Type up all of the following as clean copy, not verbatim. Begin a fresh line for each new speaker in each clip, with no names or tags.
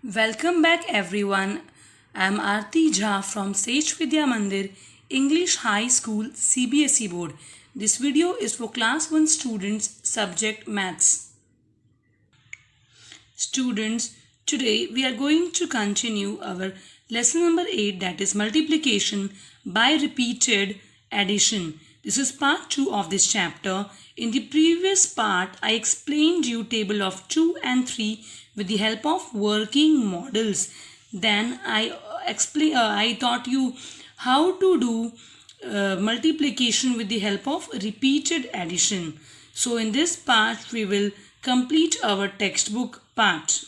Welcome back everyone. I am Aarti Jha from Sage Vidya Mandir English High School CBSE Board. This video is for class 1 students subject maths. Students, today we are going to continue our lesson number 8, that is multiplication by repeated addition. This is part 2 of this chapter. In the previous part, I explained you table of 2 and 3 with the help of working models. Then I taught you how to do multiplication with the help of repeated addition. So in this part, we will complete our textbook part.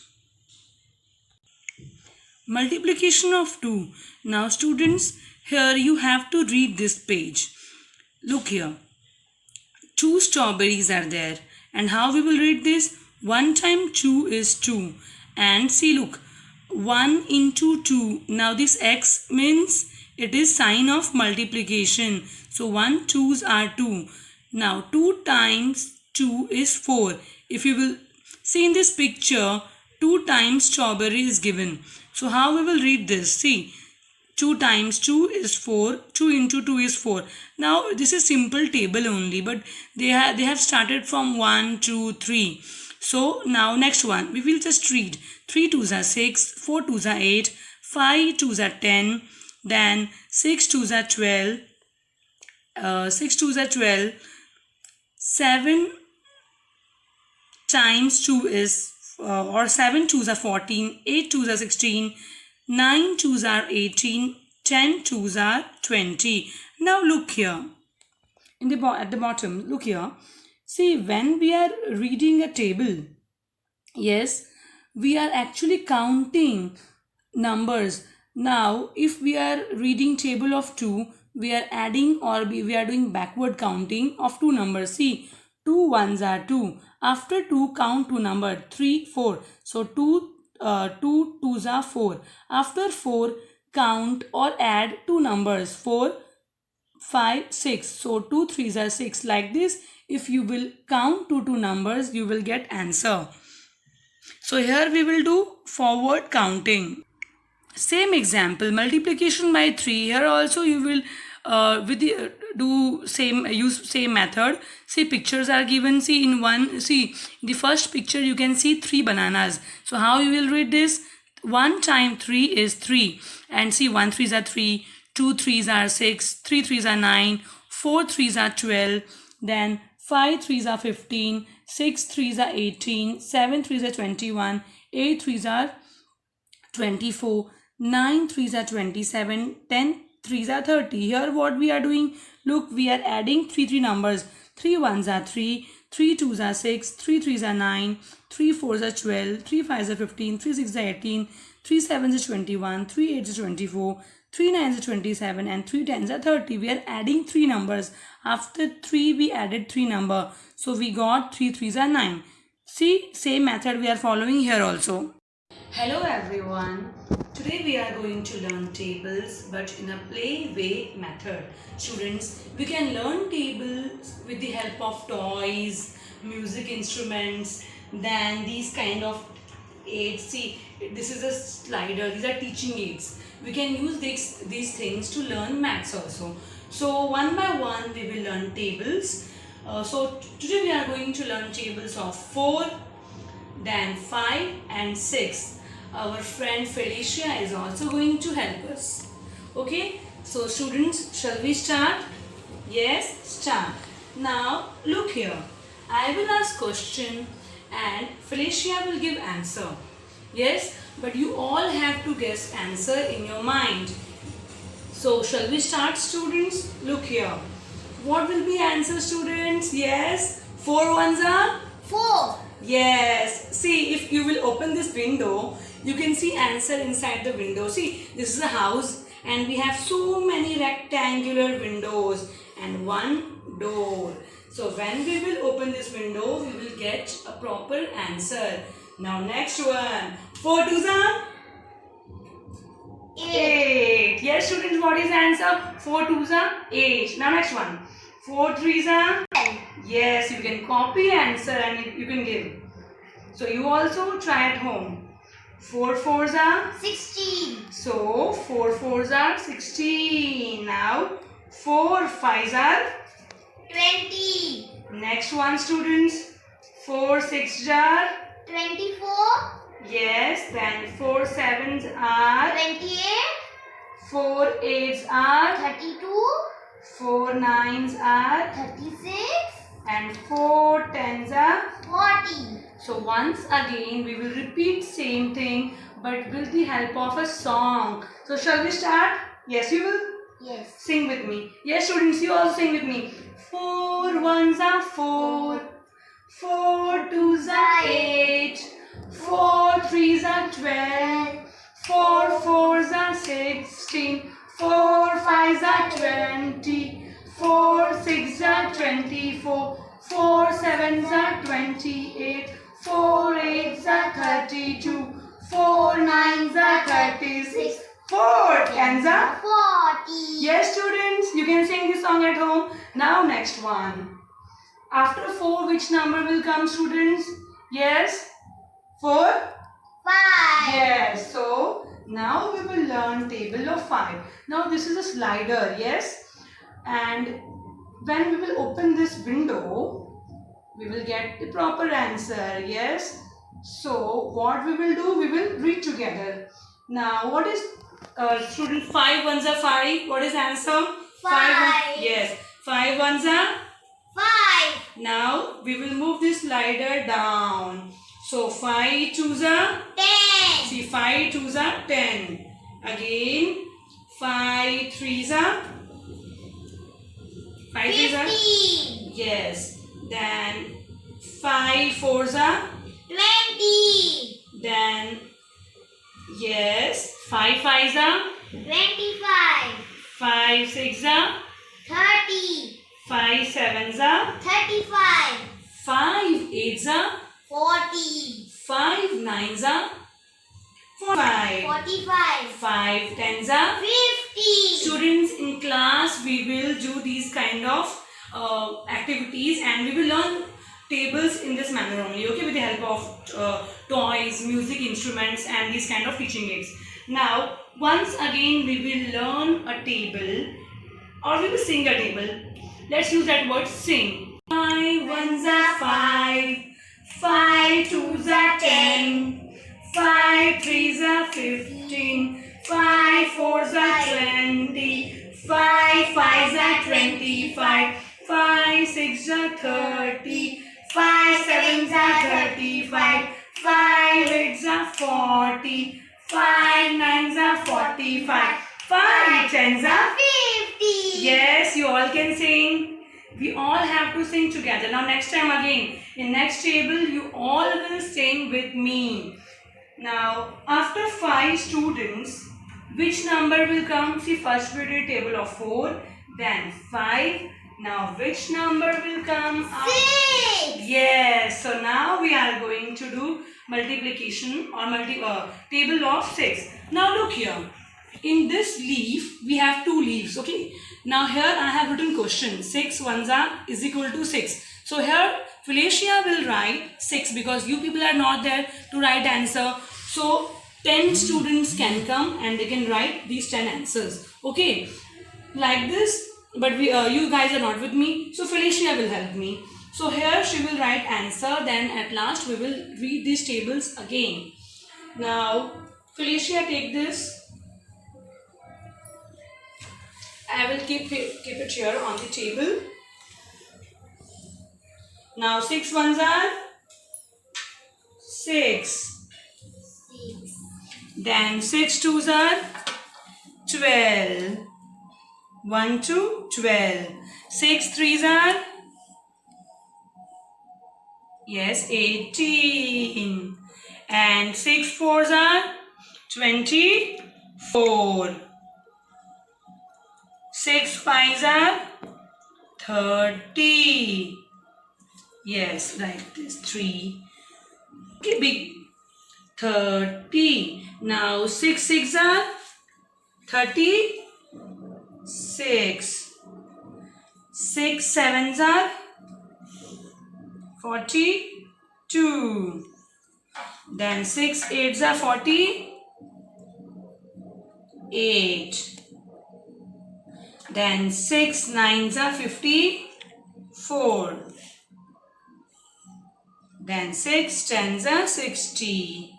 Multiplication of 2. Now students, here you have to read this page. Look here. 2 strawberries are there. And how we will read this? 1 times 2 is 2. And see, look. 1 into 2. Now this x means it is sign of multiplication. So 1 2's are 2. Now 2 times 2 is 4. If you will see in this picture, 2 times strawberry is given. So how we will read this? See, 2 times 2 is 4. 2 into 2 is 4. Now this is simple table only, but they have started from 1, 2, 3. So now next one, we will just read. 3 2's are 6, 4 2's are 8, 5 2's are 10, then 6 2's are 12, 6 2's are 12, 7 times 2 is, or 7 2's are 14, 8 2's are 16, 9 2's are 18, 10 2's are 20. Now look here, at the bottom, look here. See, when we are reading a table, yes, we are actually counting numbers. Now, if we are reading table of 2, we are adding or we are doing backward counting of 2 numbers. See, 2 1's are 2. After 2, count 2 number 3, 4. So 2 2's are 4. After 4, count or add 2 numbers 4, 5, 6. So 2 3's are 6. Like this, if you will count 2 numbers, you will get answer. So here we will do forward counting. Same example, multiplication by 3. Here also you will use same method. See, pictures are given. See, in the first picture you can see 3 bananas. So how you will read this? 1 times 3 is 3. And see, 1 3's are 3, 2 3's are 6, 3 3's are 9, 4 3's are 12, then 5 3's are 15, 6 3's are 18, 7 3's are 21, 8 3's are 24, 9 3's are 27, 10 3's are 30. Here what we are doing? Look, we are adding 3 numbers. 3 1's are 3, 3 2's are 6, 3 3's are 9, 3 4's are 12, 3 5's are 15, 3 6's are 18, 3 7's are 21, 3 8's are 24, 3 9's are 27 and 3 10's are 30. We are adding 3 numbers. After 3 we added 3 number. So we got 3 3's are 9. See, same method we are following here also. Hello everyone. Today we are going to learn tables but in a play way method. Students, we can learn tables with the help of toys, music instruments, then these kind of aids. See, this is a slider. These are teaching aids. We can use these things to learn maths also. So one by one we will learn tables. So today we are going to learn tables of 4, then 5 and 6. Our friend Felicia is also going to help us. Okay, so students, shall we start? Yes, start. Now look here. I will ask question and Felicia will give answer. Yes, but you all have to guess answer in your mind. So shall we start, students? Look here. What will be answer, students? Yes, 4 1's are
4.
Yes. See, if you will open this window, you can see answer inside the window. See, this is a house and we have so many rectangular windows and one door. So when we will open this window, we will get a proper answer. Now next one. 4 2's are 8. Yes, students, what is the answer? 4 2's are 8. Now next one. 4 3's are
10.
Yes, you can copy answer and you can give. So you also try at home. 4 fours are
16.
So 4 fours are 16. Now 4 fives are
20.
next one, students. 4 sixes are
24.
yes. Then 4 sevens are
28.
4 eights are
32.
4 nines are
36.
and 4 tens are
40.
So once again we will repeat same thing but with the help of a song. So shall we start? Yes, you will
Yes.
sing with me. Yes, students, you also sing with me. 4 ones are 4, 4 twos are 8, 4 threes are 12, 4 fours are 16, 4 fives are 20, 4 sixes are 24, 4 sevens are 28, 4 eights are 32, 4 nines are 36, 4 tens are
40.
yes, students, you can sing this song at home. Now next one. After 4, which number will come, students? Yes? 4?
5.
Yes. So now we will learn table of 5. Now this is a slider, yes? And when we will open this window, we will get the proper answer, yes? So what we will do, we will read together. Now what is student 5 ones are 5? What is answer?
5.
Yes. 5 ones are
5.
now we will move this slider down. So 5 twos are
10.
see 5 twos are 10. Again 5 threes are 5 threes are
15.
yes. Then 5 fours are
20.
then yes 5 fives are
25.
5 sixes are
30.
5 sevens are
35.
5 eights are
40.
5 nines are 45.
45.
5 tens are
50.
students in class we will do these kind of activities and we will learn tables in this manner only, okay, with the help of toys, music instruments and these kind of teaching aids. Now once again we will learn a table or we will sing a table. Let's use that word sing. 5 ones are 5, 5 twos are 10, 5 threes are 15, 5 fours are 20, 5 fives are 25, 5 sixes are 30, 5 sevens are 35, 5 eights are 40, 5 nines are 45, 5 tens are
50.
yes, you all can sing. We all have to sing together. Now next time again, in next table, you all will sing with me. Now, after 5 students, which number will come? See, first we did table of 4, then 5. Now, which number will come?
6.
Yes. So now we are going to do multiplication or table of 6. Now look here. In this leaf, we have 2 leaves, okay. Now here I have written question. 6 ones are is equal to 6. So here Felicia will write 6 because you people are not there to write answer. So 10 students can come and they can write these 10 answers, okay. Like this, but you guys are not with me. So Felicia will help me. So here she will write answer. Then at last we will read these tables again. Now Felicia, take this. I will keep it here on the table. Now 6 ones are 6. Then 6 twos are 12. 1 to 12. 6 threes are yes 18. And 6 fours are 24. 6 fives are 30. Yes, like this 3. Okay, big 30. Now 6 sixes are 36. 6 sevens are 42. Then 6 8s are 48. Then 6 9s are 54. Then 6 10s are 60.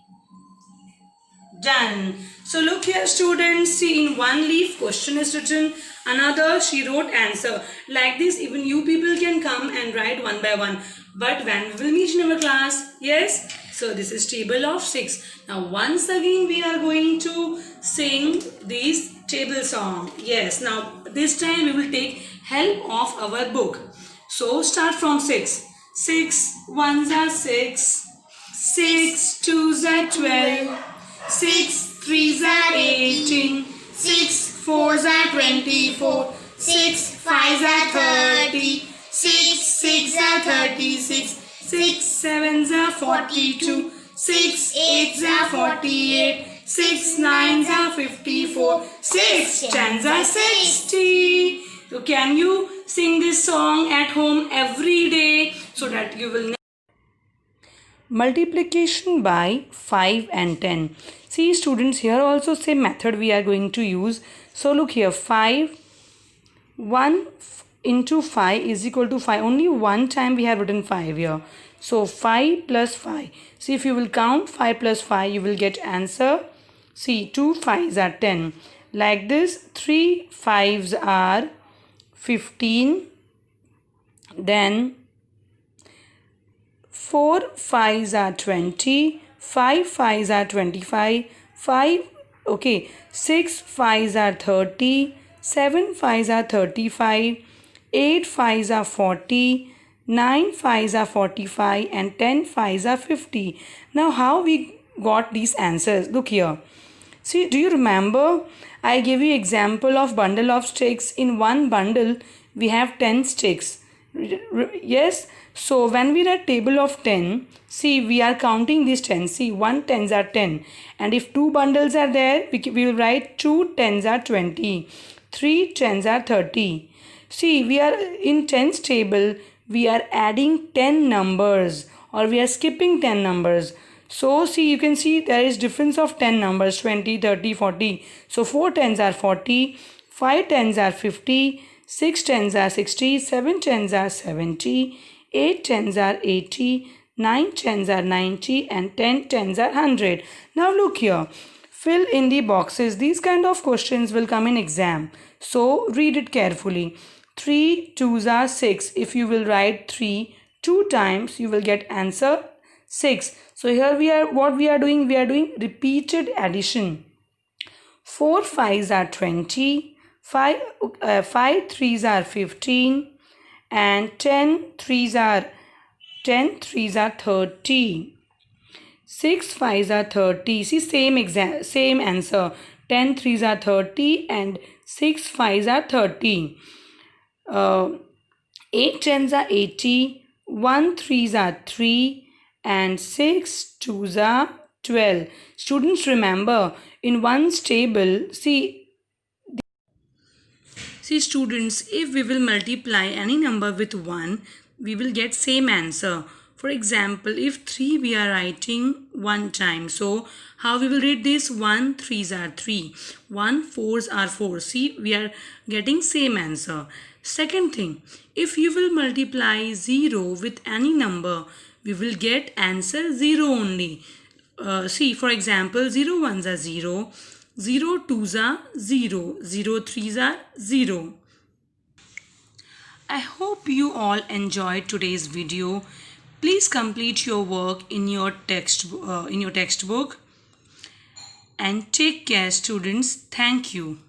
Done. So look here students, see in one leaf question is written, another she wrote answer. Like this even you people can come and write one by one. But when we will meet in our class, yes? So this is table of 6. Now once again we are going to sing this table song. Yes, now this time we will take help of our book. So start from 6. 6 1s are 6. 6 2s are 12. 6 3s are 18. 6 4s are 24. 6 5s are 30. 6 6 are 36. 6 7s are 42. 6 8s are 48. 6 9s are 54. 6 10s are 60. So can you sing this song at home every day so that you will multiplication by 5 and 10. See students, here also same method we are going to use. So look here, 5 1 into 5 is equal to 5. Only one time we have written 5 here. So 5 plus 5. See if you will count 5 plus 5 you will get answer. See 2 5s are 10. Like this 3 5s are 15. Then 4 5s are 20. 5 5s are 25. 6 5s are 30. 7 5s are 35. 8 5s are 40. 9 5s are 45 and 10 5s are 50. Now how we got these answers? Look here. See, do you remember I gave you example of bundle of sticks. In one bundle we have 10 sticks. Yes, so when we write table of 10, see we are counting these 10. See 1 10s are 10 and if 2 bundles are there we will write 2 10s are 20. 3 10s are 30. See we are in 10s table we are adding 10 numbers or we are skipping 10 numbers. So see you can see there is difference of 10 numbers 20, 30, 40. So 4 10s are 40, 5 10s are 50, 6 10s are 60, 7 10s are 70, 8 10s are 80, 9 10s are 90 and 10 10s are 100. Now look here. Fill in the boxes. These kind of questions will come in exam. So read it carefully. 3 2s are 6. If you will write 3 2 times you will get answer 6. So here we are doing repeated addition. 4 5s are 20. 5 3s are 15 and 10 3s are 30. 6 5s are 30. See same answer. 10 3s are 30 and 6 5s are 30. 8 10s are 80. 1 3s are 3 and 6 2s are 12. Students remember in one's table, see students, if we will multiply any number with 1, we will get same answer. For example, if 3 we are writing 1 time. So how we will read this? 1 3s are 3. 1 4s are 4. See we are getting same answer. Second thing, if you will multiply 0 with any number, we will get answer 0 only. See for example 0 1s are 0. 0 2s are 0. 0 3s are 0. I hope you all enjoyed today's video. Please complete your work in your textbook and take care students. Thank you.